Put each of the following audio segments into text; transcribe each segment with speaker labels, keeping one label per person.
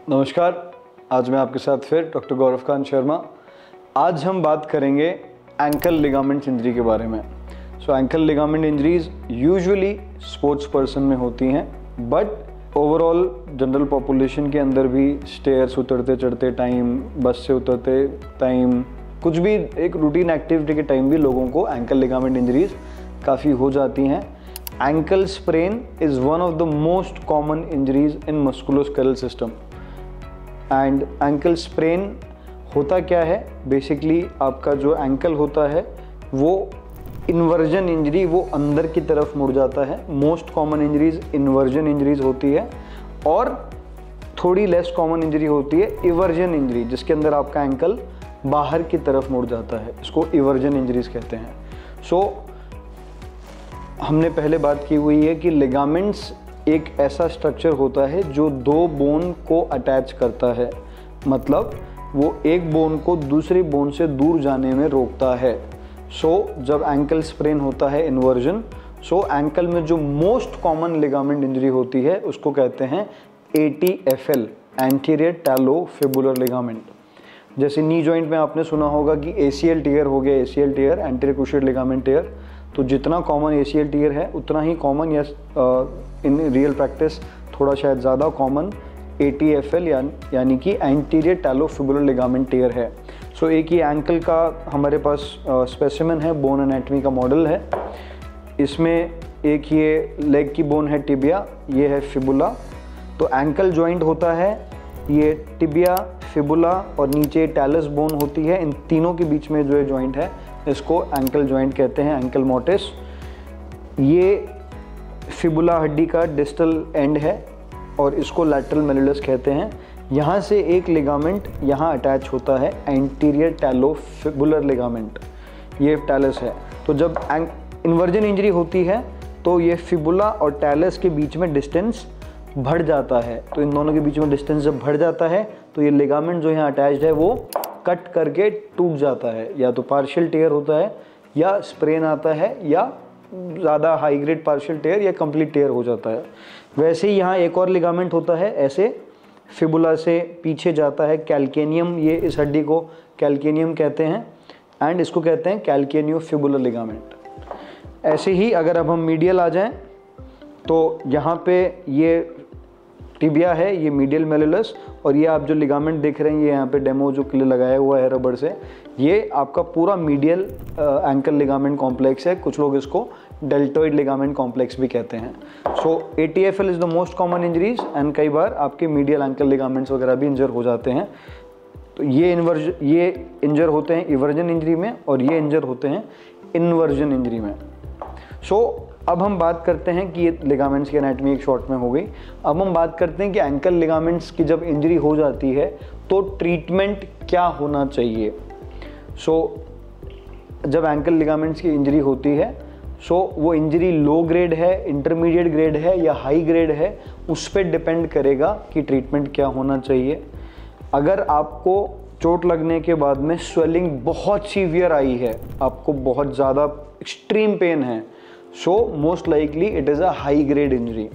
Speaker 1: नमस्कार, आज मैं आपके साथ फिर डॉक्टर गौरव कांत शर्मा। आज हम बात करेंगे एंकल लिगामेंट इंजरी के बारे में। Ankle ligament injuries usually sports person में होती हैं, बट ओवरऑल जनरल पॉपुलेशन के अंदर भी स्टेयर्स उतरते चढ़ते टाइम, बस से उतरते टाइम, कुछ भी एक रूटीन एक्टिविटी के टाइम भी लोगों को एंकल लिगामेंट इंजरीज काफ़ी हो जाती हैं। Ankle sprain is one of the most common injuries in musculoskeletal system. And ankle sprain होता क्या है, बेसिकली आपका जो एंकल होता है वो इन्वर्जन इंजरी, वो अंदर की तरफ मुड़ जाता है। Most common injuries inversion injuries होती है और थोड़ी लेस कॉमन इंजरी होती है इवर्जन इंजरी, जिसके अंदर आपका एंकल बाहर की तरफ मुड़ जाता है। इसको इवर्जन इंजरीज कहते हैं। हमने पहले बात की हुई है कि लिगामेंट्स एक ऐसा स्ट्रक्चर होता है जो दो बोन को अटैच करता है, मतलब वो एक बोन को दूसरी बोन से दूर जाने में रोकता है। जब एंकल स्प्रेन होता है इन्वर्जन, एंकल में जो मोस्ट कॉमन लिगामेंट इंजरी होती है उसको कहते हैं ATFL, एंटीरियर टैलोफिबुलर लिगामेंट। जैसे नी जॉइंट में आपने सुना होगा कि ACL टीयर हो गया, ACL tear, anterior cruciate ligament tear. तो जितना कॉमन ACL टीयर है उतना ही कॉमन या इन रियल प्रैक्टिस थोड़ा शायद ज़्यादा कॉमन ATFL यानी कि एंटीरियर टैलोफिबुलर लिगामेंट टीयर है। एक ये एंकल का हमारे पास स्पेसिमेन है, बोन एनाटमी का मॉडल है। इसमें एक ये लेग की बोन है टिबिया, ये है फिबुला। तो एंकल जॉइंट होता है, ये टिबिया, फिबुला और नीचे टैलस बोन होती है। इन तीनों के बीच में जो ये जॉइंट है इसको एंकल जॉइंट कहते हैं, एंकल मोटिस। ये फिबुला हड्डी का डिस्टल एंड है और इसको लैटरल मेलुलस कहते हैं। यहाँ से एक लिगामेंट यहाँ अटैच होता है, एंटीरियर टैलोफिबुलर लिगामेंट, ये टैलस है। तो जब इन्वर्जन इंजरी होती है तो ये फिबुला और टैलस के बीच में डिस्टेंस बढ़ जाता है। तो इन दोनों के बीच में डिस्टेंस जब बढ़ जाता है तो ये लिगामेंट जो यहाँ अटैच्ड है वो कट करके टूट जाता है। या तो पार्शियल टेयर होता है या स्प्रेन आता है, या ज़्यादा हाई ग्रेड पार्शियल टेयर या कंप्लीट टेयर हो जाता है। वैसे ही यहाँ एक और लिगामेंट होता है, ऐसे फिबुला से पीछे जाता है कैल्केनियम, ये इस हड्डी को कैल्केनियम कहते हैं एंड इसको कहते हैं कैल्केनियोफिबुलर लिगामेंट। ऐसे ही अगर अब हम मीडियल आ जाएं तो यहाँ पे ये टिबिया है, ये मीडियल मेलुलस, और ये आप जो लिगामेंट देख रहे हैं, ये यहाँ पे डेमो जो के लिए लगाया हुआ है रबर से, ये आपका पूरा मीडियल एंकल लिगामेंट कॉम्प्लेक्स है। कुछ लोग इसको डेल्टोइड लिगामेंट कॉम्प्लेक्स भी कहते हैं। ATFL is the most common injuries and कई बार आपके मीडियल एंकल लिगामेंट्स वगैरह भी इंजर हो जाते हैं। तो ये इंजर होते हैं इवर्जन इंजरी में और ये इंजर होते हैं इन्वर्जन इंजरी में। अब हम बात करते हैं कि ये लिगामेंट्स की एनाटमी एक शॉर्ट में हो गई। अब हम बात करते हैं कि एंकल लिगामेंट्स की जब इंजरी हो जाती है तो ट्रीटमेंट क्या होना चाहिए। जब एंकल लिगामेंट्स की इंजरी होती है वो इंजरी लो ग्रेड है, इंटरमीडिएट ग्रेड है या हाई ग्रेड है, उस पर डिपेंड करेगा कि ट्रीटमेंट क्या होना चाहिए। अगर आपको चोट लगने के बाद में स्वेलिंग बहुत सीवियर आई है, आपको बहुत ज़्यादा एक्सट्रीम पेन है, most likely it is a high grade injury.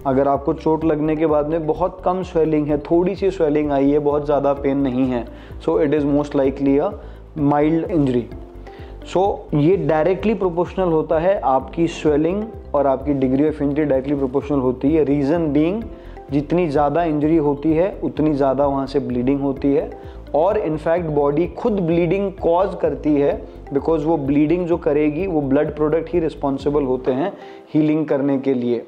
Speaker 1: अगर आपको चोट लगने के बाद में बहुत कम स्वेलिंग है, थोड़ी सी स्वेलिंग आई है, बहुत ज़्यादा पेन नहीं है, it is most likely a mild injury. ये डायरेक्टली प्रोपोर्शनल होता है, आपकी स्वेलिंग और आपकी degree of injury directly proportional होती है। रीज़न बीइंग, जितनी ज़्यादा इंजरी होती है उतनी ज़्यादा वहाँ से ब्लीडिंग होती है और इनफैक्ट बॉडी खुद ब्लीडिंग कॉज करती है, बिकॉज वो ब्लीडिंग जो करेगी वो ब्लड प्रोडक्ट ही रिस्पॉन्सिबल होते हैं हीलिंग करने के लिए।